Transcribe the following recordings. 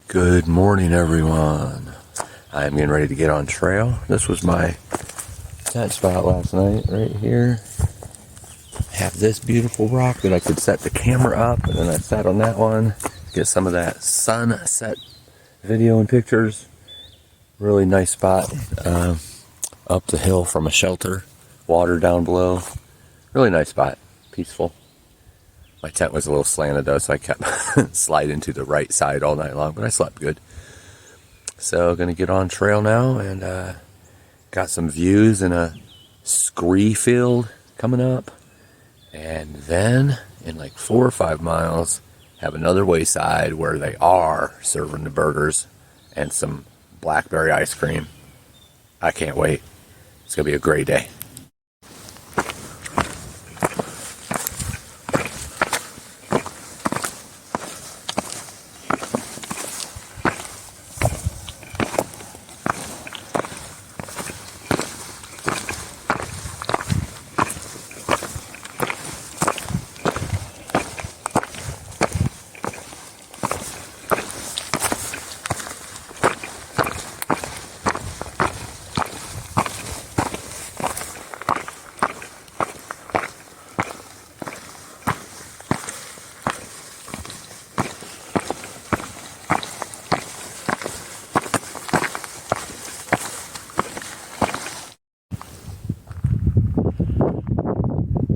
Good morning, everyone. I'm getting ready to get on trail. This was my tent spot last night, right here. Have this beautiful rock that I could set the camera up, and then I sat on that one, get some of that sunset video and pictures. Really nice spot up the hill from a shelter, water down below. Really nice spot, peaceful. My tent was a little slanted though, so I kept sliding to the right side all night long, but I slept good. So gonna get on trail now, and got some views in a scree field coming up. And then in like 4 or 5 miles, have another Wayside where they are serving the burgers and some blackberry ice cream. I can't wait. It's gonna be a great day.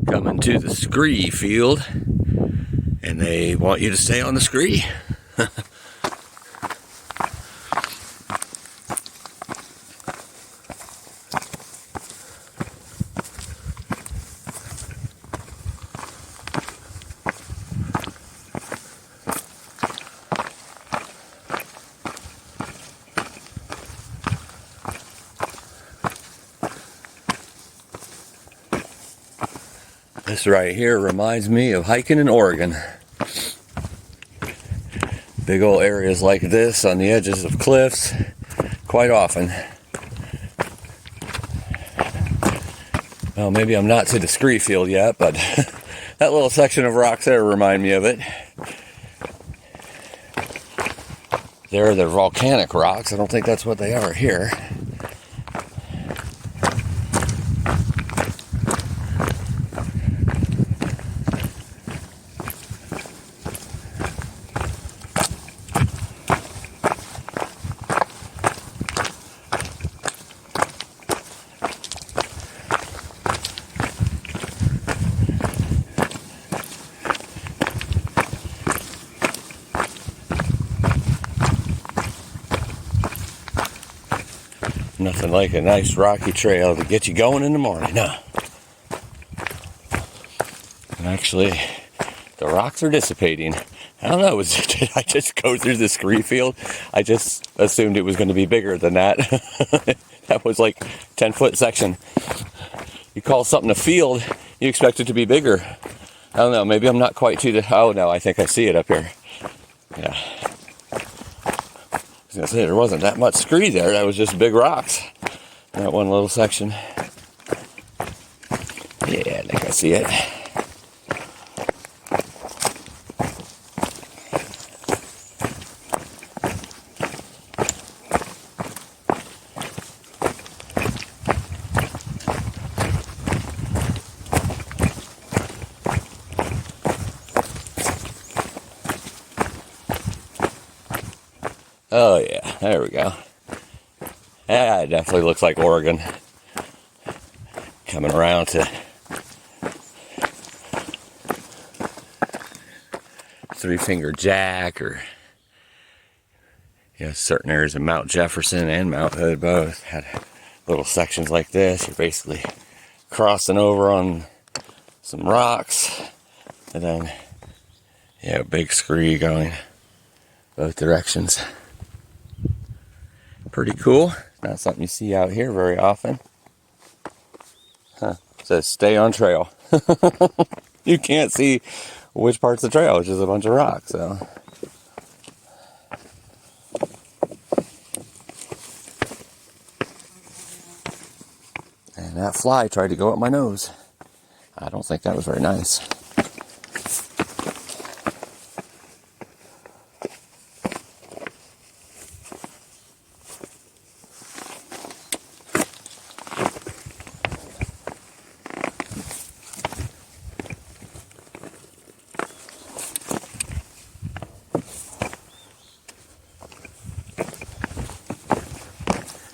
Coming to the scree field, and they want you to stay on the scree. This right here reminds me of hiking in Oregon. Big old areas like this on the edges of cliffs quite often. Well, maybe I'm not to the scree field yet, but that little section of rocks there remind me of it. They're volcanic rocks. I don't think that's what they are here. Nothing like a nice rocky trail to get you going in the morning, huh? And actually, the rocks are dissipating. I don't know, did I just go through the scree field? I just assumed it was going to be bigger than that. That was like 10-foot section. You call something a field, you expect it to be bigger. I don't know, maybe I'm not quite to the... Oh no, I think I see it up here. Yeah. I was going to say, there wasn't that much scree there. That was just big rocks. That one little section. Yeah, I think I see it. Oh yeah, there we go. Yeah, it definitely looks like Oregon. Coming around to Three Finger Jack, or certain areas of Mount Jefferson and Mount Hood both had little sections like this. You're basically crossing over on some rocks, and then big scree going both directions. Pretty cool. Not something you see out here very often. Huh. It says stay on trail. You can't see which part's the trail, which is a bunch of rocks, so. And that fly tried to go up my nose. I don't think that was very nice.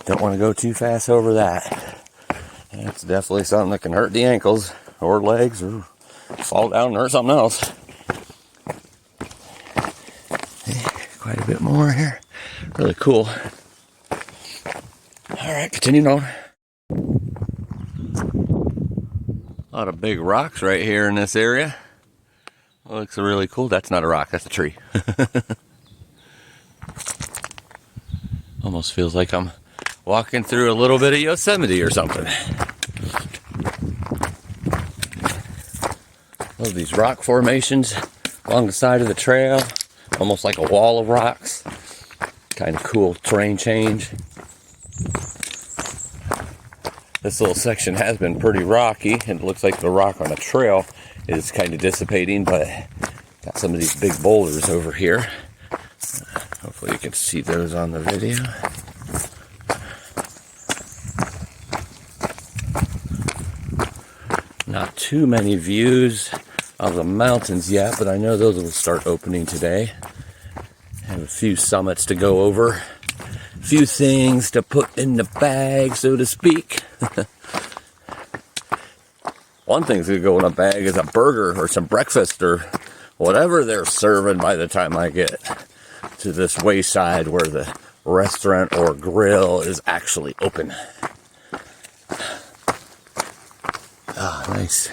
Don't want to go too fast over that. It's definitely something that can hurt the ankles or legs or fall down and hurt something else. Quite a bit more here. Really cool. Alright, continuing on. A lot of big rocks right here in this area. Looks really cool. That's not a rock, that's a tree. Almost feels like I'm walking through a little bit of Yosemite or something. Love these rock formations along the side of the trail. Almost like a wall of rocks. Kind of cool terrain change. This little section has been pretty rocky, and it looks like the rock on the trail is kind of dissipating, but got some of these big boulders over here. Hopefully you can see those on the video. Not too many views of the mountains yet, but I know those will start opening today. Have a few summits to go over. A few things to put in the bag, so to speak. One thing's gonna go in a bag is a burger or some breakfast or whatever they're serving by the time I get to this Wayside where the restaurant or grill is actually open. Ah, nice.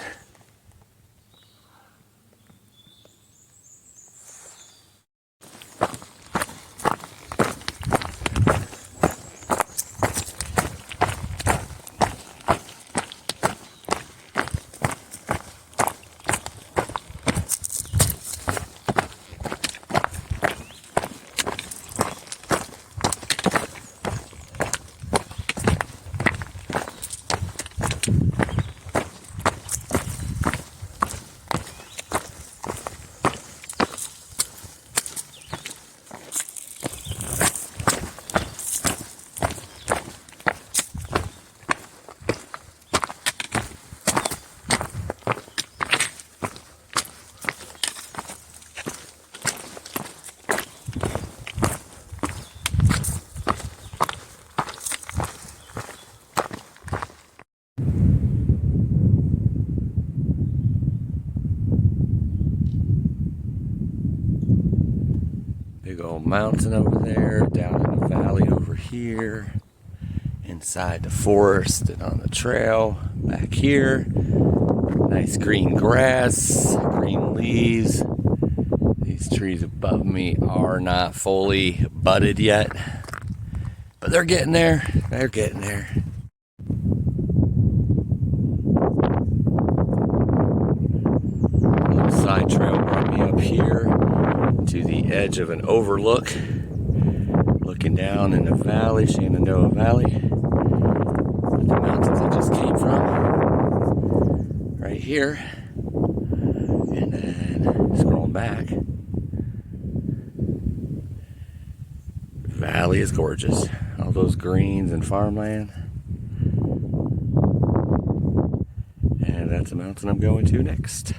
Big old mountain over there, down in the valley over here, inside the forest and on the trail back here. Nice green grass, green leaves. These trees above me are not fully budded yet, but they're getting there. They're getting there. A little side trail brought me up here to the edge of an overlook, looking down in the valley, Shenandoah Valley, with the mountains I just came from, right here, and then scrolling back. The valley is gorgeous, all those greens and farmland, and that's the mountain I'm going to next.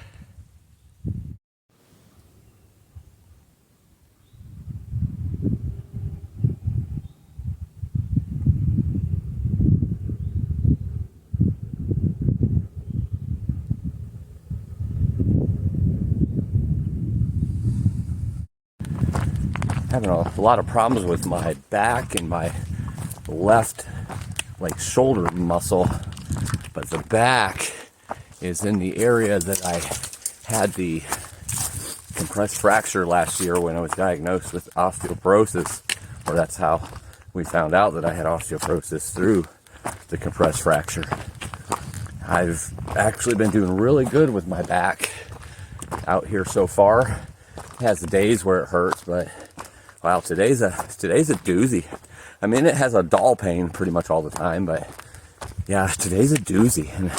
Having a lot of problems with my back and my left shoulder muscle, but the back is in the area that I had the compressed fracture last year when I was diagnosed with osteoporosis, or that's how we found out that I had osteoporosis, through the compressed fracture. I've actually been doing really good with my back out here so far. It has days where it hurts, but wow, today's a doozy. I mean, it has a dull pain pretty much all the time, but yeah, today's a doozy. And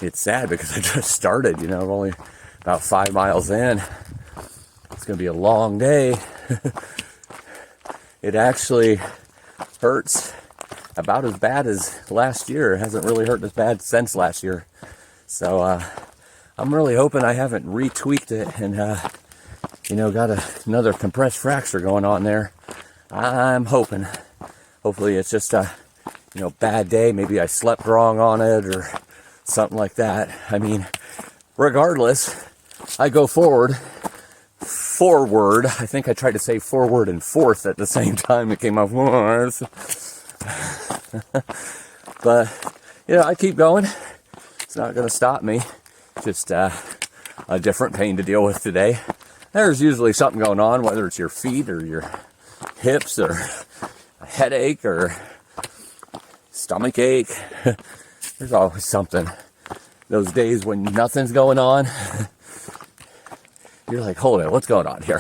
it's sad because I just started, I'm only about 5 miles in. It's going to be a long day. It actually hurts about as bad as last year. It hasn't really hurt as bad since last year. So I'm really hoping I haven't retweaked it and got another compressed fracture going on there. I'm hoping. Hopefully it's just bad day. Maybe I slept wrong on it or something like that. I mean, regardless, I go forward. I think I tried to say forward and fourth at the same time. It came out once. But, I keep going. It's not going to stop me. Just a different pain to deal with today. There's usually something going on, whether it's your feet or your hips or a headache or stomach ache. There's always something. Those days when nothing's going on, you're like, hold it, what's going on here?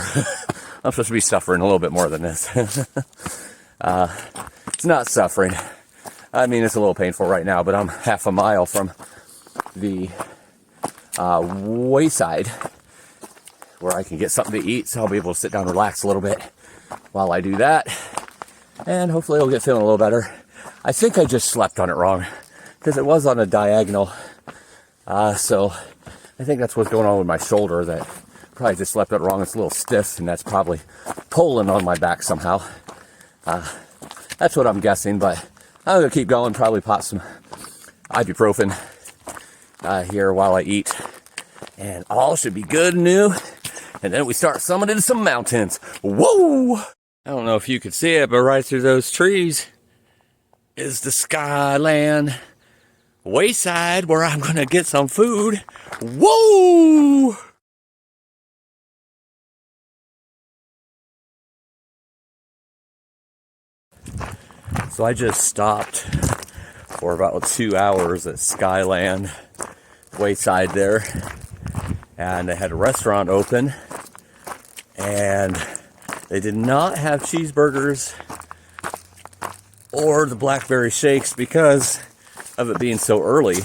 I'm supposed to be suffering a little bit more than this. It's not suffering. I mean, it's a little painful right now, but I'm half a mile from the Wayside where I can get something to eat, so I'll be able to sit down and relax a little bit while I do that. And hopefully I'll get feeling a little better. I think I just slept on it wrong because it was on a diagonal. So I think that's what's going on with my shoulder, that probably just slept it wrong. It's a little stiff, and that's probably pulling on my back somehow. That's what I'm guessing, but I'm going to keep going, probably pop some ibuprofen here while I eat. And all should be good and new. And then we start summiting some mountains. Whoa! I don't know if you could see it, but right through those trees is the Skyland Wayside, where I'm going to get some food. Whoa! So I just stopped for about 2 hours at Skyland Wayside there, and they had a restaurant open, and they did not have cheeseburgers or the blackberry shakes because of it being so early.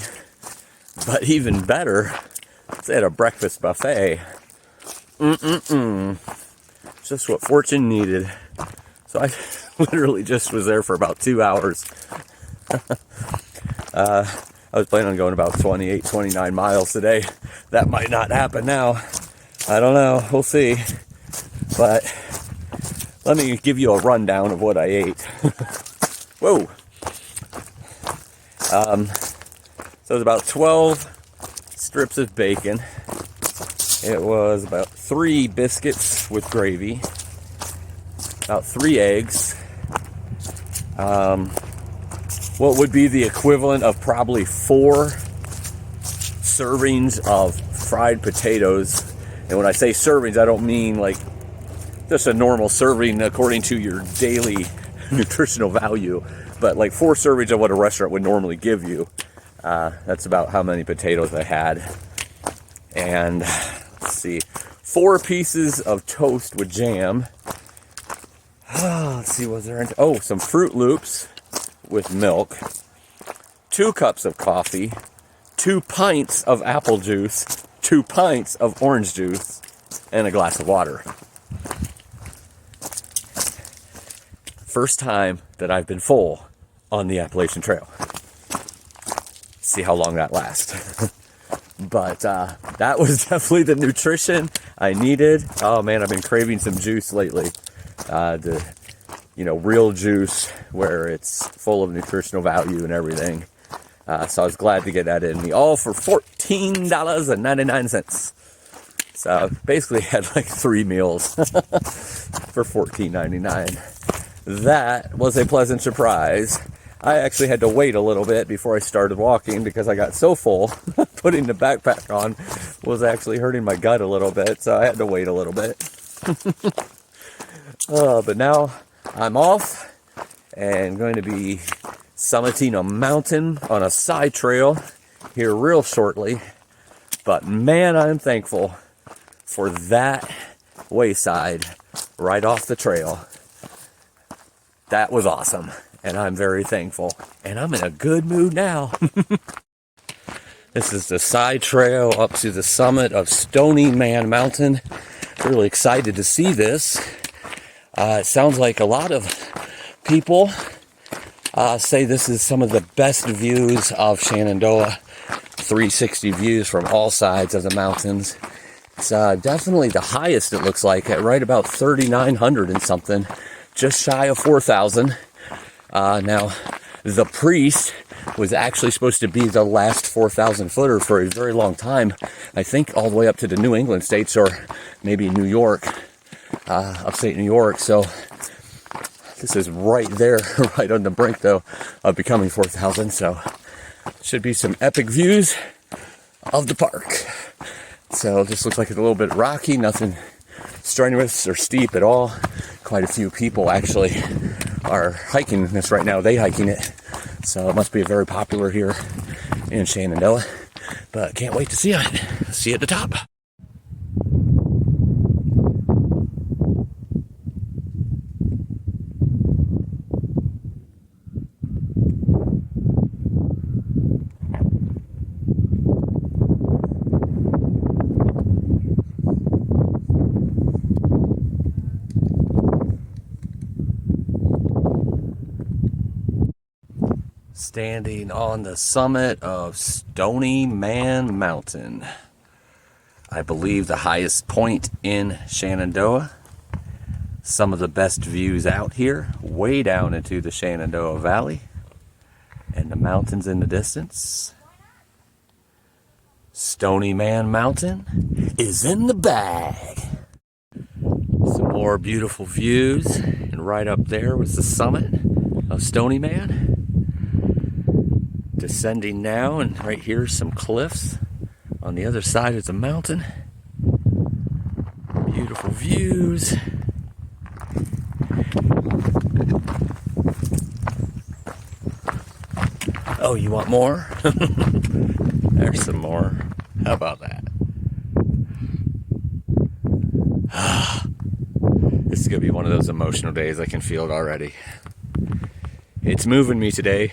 But even better, they had a breakfast buffet. Just what fortune needed. So I literally just was there for about 2 hours. I was planning on going about 28, 29 miles today. That might not happen now. I don't know. We'll see. But let me give you a rundown of what I ate. Whoa. So it was about 12 strips of bacon. It was about 3 biscuits with gravy. About 3 eggs. What would be the equivalent of probably 4 servings of fried potatoes. And when I say servings, I don't mean like just a normal serving according to your daily nutritional value, but like 4 servings of what a restaurant would normally give you. That's about how many potatoes I had. And let's see, 4 pieces of toast with jam. Let's see, was there some Fruit Loops with milk, 2 cups of coffee, 2 pints of apple juice, 2 pints of orange juice, and a glass of water. First time that I've been full on the Appalachian Trail. See how long that lasts. But that was definitely the nutrition I needed. Oh man, I've been craving some juice lately. Real juice where it's full of nutritional value and everything. So I was glad to get that in me. All for $14.99. So basically had like 3 meals for $14.99. That was a pleasant surprise. I actually had to wait a little bit before I started walking because I got so full. Putting the backpack on was actually hurting my gut a little bit, so I had to wait a little bit. But now I'm off and going to be summiting a mountain on a side trail here real shortly. But man, I'm thankful for that Wayside right off the trail. That was awesome, and I'm very thankful. And I'm in a good mood now. This is the side trail up to the summit of Stony Mountain. Really excited to see this. It sounds like a lot of people say this is some of the best views of Shenandoah. 360 views from all sides of the mountains. It's definitely the highest, it looks like, at right about 3,900 and something. Just shy of 4,000. Now, the priest was actually supposed to be the last 4,000 footer for a very long time. I think all the way up to the New England states, or maybe New York, upstate New York. So this is right there, right on the brink though of becoming 4,000. So should be some epic views of the park. So this looks like it's a little bit rocky, nothing strenuous or steep at all. Quite a few people actually are hiking this right now. They hiking it. So it must be very popular here in Shenandoah. But can't wait to see it. See you at the top. Standing on the summit of Stony Man Mountain. I believe the highest point in Shenandoah. Some of the best views out here, way down into the Shenandoah Valley. And the mountains in the distance. Stony Man Mountain is in the bag. Some more beautiful views. And right up there was the summit of Stony Man. Descending now, and right here some cliffs on the other side of the mountain. Beautiful views. Oh, you want more? There's some more. How about that? This is going to be one of those emotional days. I can feel it already. It's moving me today.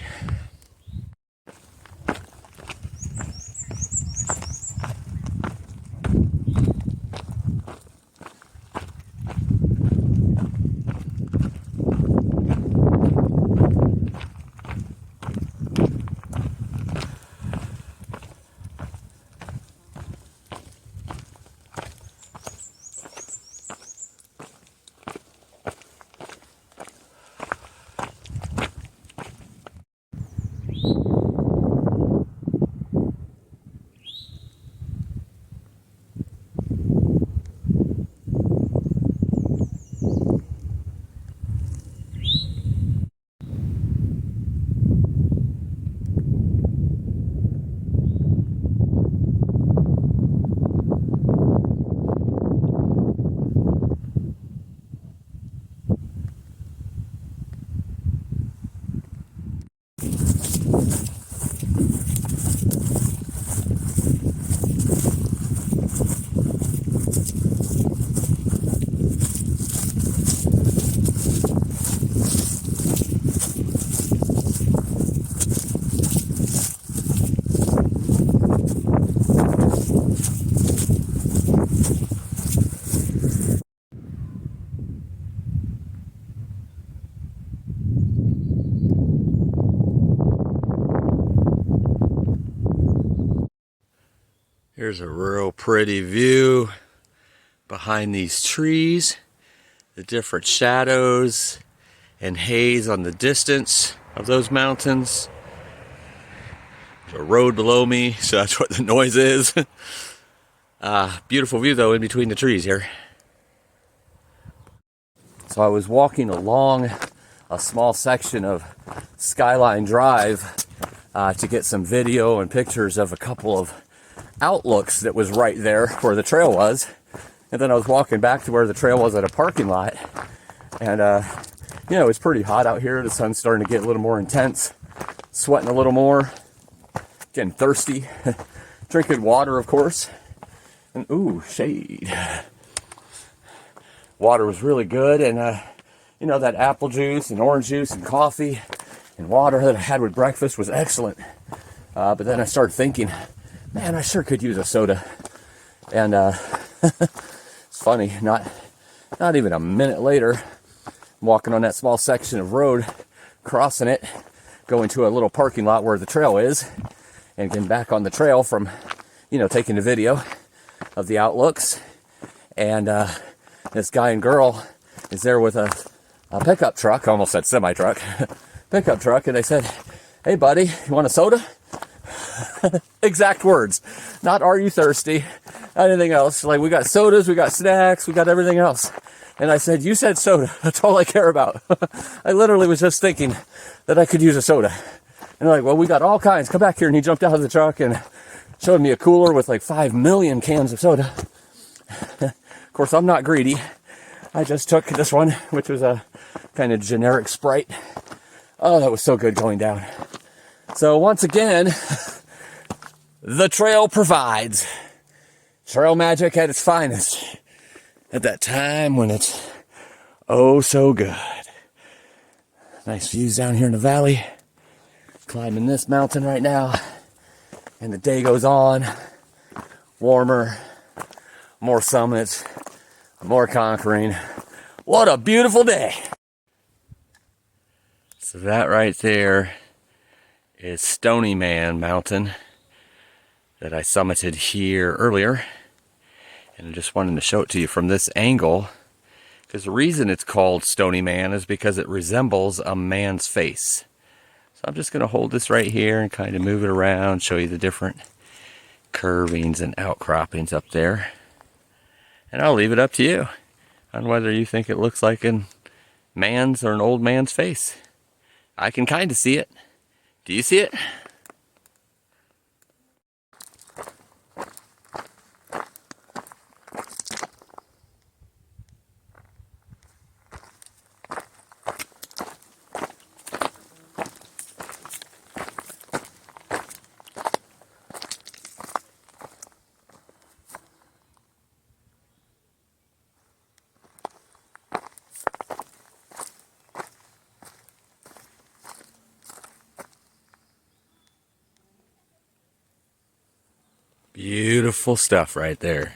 Here's a real pretty view behind these trees, the different shadows and haze on the distance of those mountains. There's a road below me, so that's what the noise is. Beautiful view though in between the trees here. So I was walking along a small section of Skyline Drive to get some video and pictures of a couple of outlooks that was right there where the trail was. And then I was walking back to where the trail was at a parking lot. And, you know, it's pretty hot out here. The sun's starting to get a little more intense. Sweating a little more. Getting thirsty. Drinking water, of course. And, ooh, shade. Water was really good. And, you know, that apple juice and orange juice and coffee and water that I had with breakfast was excellent. But then I started thinking, man, I sure could use a soda. And it's funny, not even a minute later, I'm walking on that small section of road, crossing it, going to a little parking lot where the trail is, and getting back on the trail from, you know, taking the video of the outlooks. And this guy and girl is there with a pickup truck, I almost said semi-truck, pickup truck, and they said, "Hey buddy, you want a soda?" Exact words. Not "Are you thirsty?" Anything else. Like, we got sodas, we got snacks, we got everything else. And I said, "You said soda. That's all I care about." I literally was just thinking that I could use a soda. And they're like, "Well, we got all kinds. Come back here." And he jumped out of the truck and showed me a cooler with like 5 million cans of soda. Of course, I'm not greedy. I just took this one, which was a kind of generic Sprite. Oh, that was so good going down. So once again, the trail provides. Trail magic at its finest. At that time when it's oh so good. Nice views down here in the valley. Climbing this mountain right now. And the day goes on. Warmer. More summits. More conquering. What a beautiful day. So that right there is Stony Man Mountain that I summited here earlier. And I just wanted to show it to you from this angle, because the reason it's called Stony Man is because it resembles a man's face. So I'm just going to hold this right here and kind of move it around, show you the different curvings and outcroppings up there. And I'll leave it up to you on whether you think it looks like a man's or an old man's face. I can kind of see it. Do you see it? Beautiful stuff right there.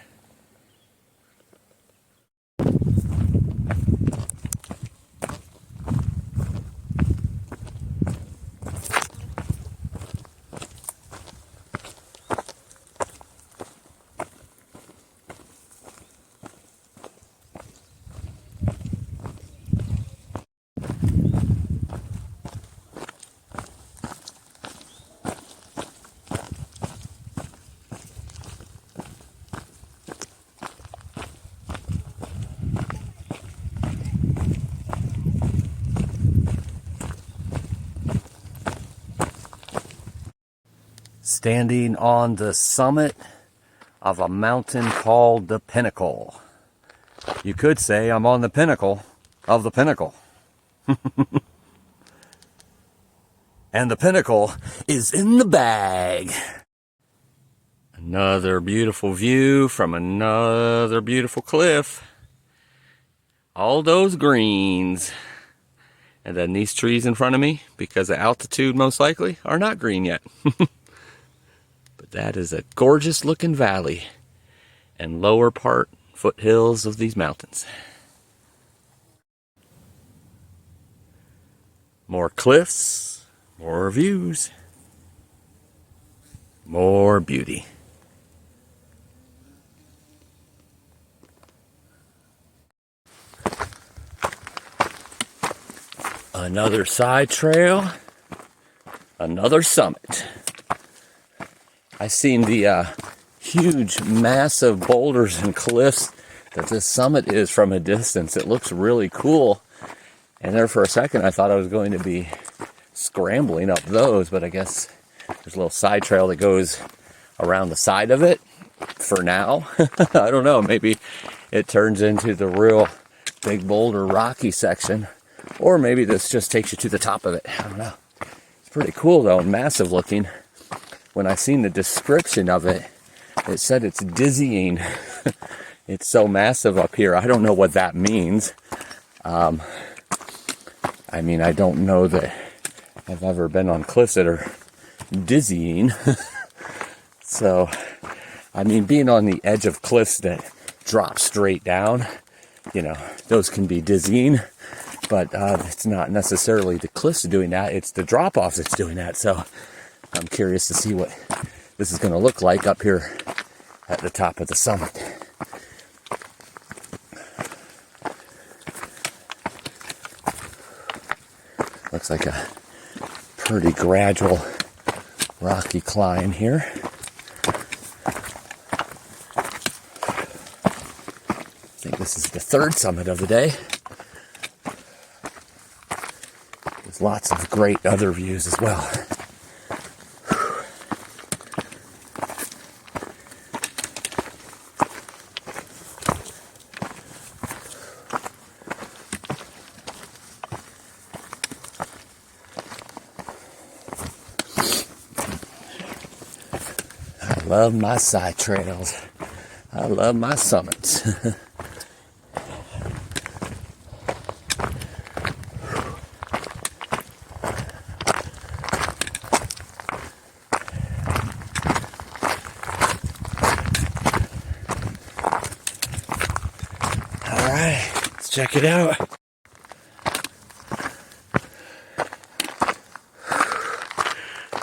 Standing on the summit of a mountain called the Pinnacle. You could say I'm on the pinnacle of the pinnacle. And the pinnacle is in the bag. Another beautiful view from another beautiful cliff. All those greens. And then these trees in front of me, because of altitude most likely, are not green yet. But that is a gorgeous looking valley and lower part foothills of these mountains. More cliffs, more views, more beauty. Another side trail, another summit. I seen the huge, massive boulders and cliffs that this summit is from a distance. It looks really cool. And there for a second, I thought I was going to be scrambling up those, but I guess there's a little side trail that goes around the side of it for now. I don't know, maybe it turns into the real big boulder rocky section, or maybe this just takes you to the top of it. I don't know. It's pretty cool though, massive looking. When I seen the description of it, it said it's dizzying. It's so massive up here. I don't know what that means. I mean, I don't know that I've ever been on cliffs that are dizzying. So, I mean, being on the edge of cliffs that drop straight down, you know, those can be dizzying. But it's not necessarily the cliffs doing that. It's the drop-off that's doing that. So, I'm curious to see what this is going to look like up here at the top of the summit. Looks like a Pretty gradual rocky climb here. I think this is the third summit of the day. There's lots of great other views as well. I love my side trails. I love my summits. Alright, let's check it out.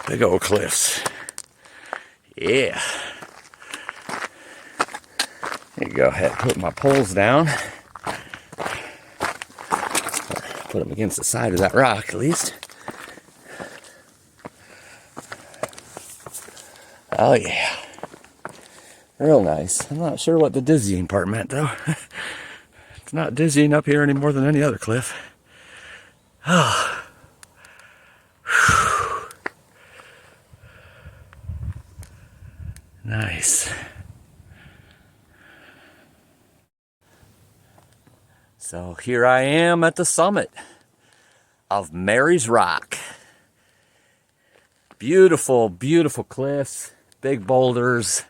Big old cliffs. Yeah. There you go ahead, put my poles down. Put them against the side of that rock at least. Oh yeah. Real nice. I'm not sure what the dizzying part meant though. It's not dizzying up here any more than any other cliff. Oh. Nice. So here I am at the summit of Mary's Rock. Beautiful, beautiful cliffs, big boulders,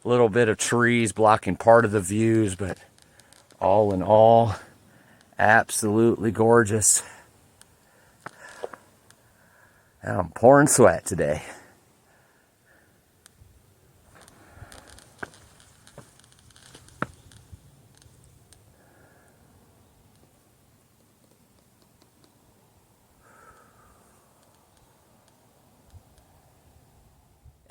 a little bit of trees blocking part of the views, but all in all, absolutely gorgeous. And I'm pouring sweat today.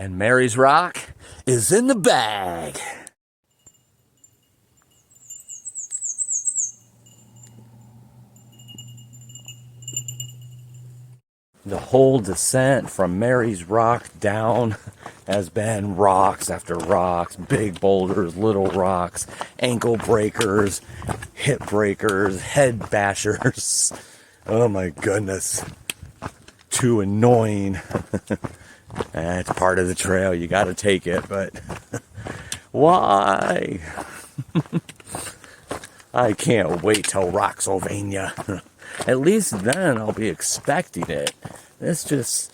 And Mary's Rock is in the bag. The whole descent from Mary's Rock down has been rocks after rocks, big boulders, little rocks, ankle breakers, hip breakers, head bashers. Oh my goodness. Too annoying. It's part of the trail. You got to take it, but why? I can't wait till Rocksylvania. At least then I'll be expecting it. This just,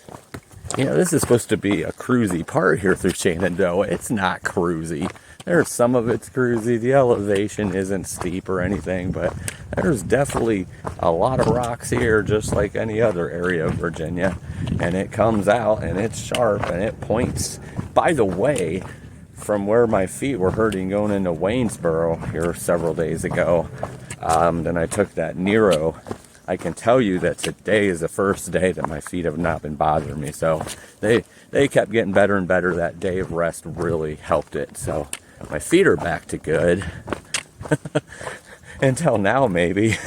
this is supposed to be a cruisy part here through Shenandoah. It's not cruisy. There's some of it's cruisy. The elevation isn't steep or anything, but there's definitely a lot of rocks here, just like any other area of Virginia. And it comes out and it's sharp and it points. By the way, from where my feet were hurting going into Waynesboro here several days ago, then I took that Nero. I can tell you that today is the first day that my feet have not been bothering me. So they kept getting better and better. That day of rest really helped it. So my feet are back to good. Until now, maybe.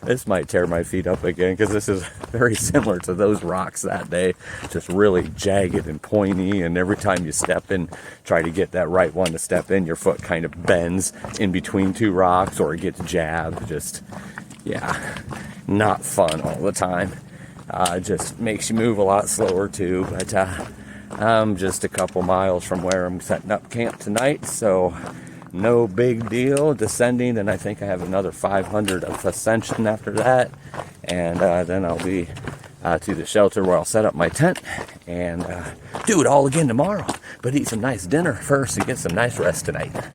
This might tear my feet up again because this is very similar to those rocks that day. Just really jagged and pointy, and every time you step in, try to get that right one to step in, your foot kind of bends in between two rocks or it gets jabbed. Just, yeah, not fun all the time. Just makes you move a lot slower too, but I'm just a couple miles from where I'm setting up camp tonight, so no big deal. Descending, and I think I have another 500 of ascension after that, and then I'll be to the shelter where I'll set up my tent and do it all again tomorrow, but eat some nice dinner first and get some nice rest tonight.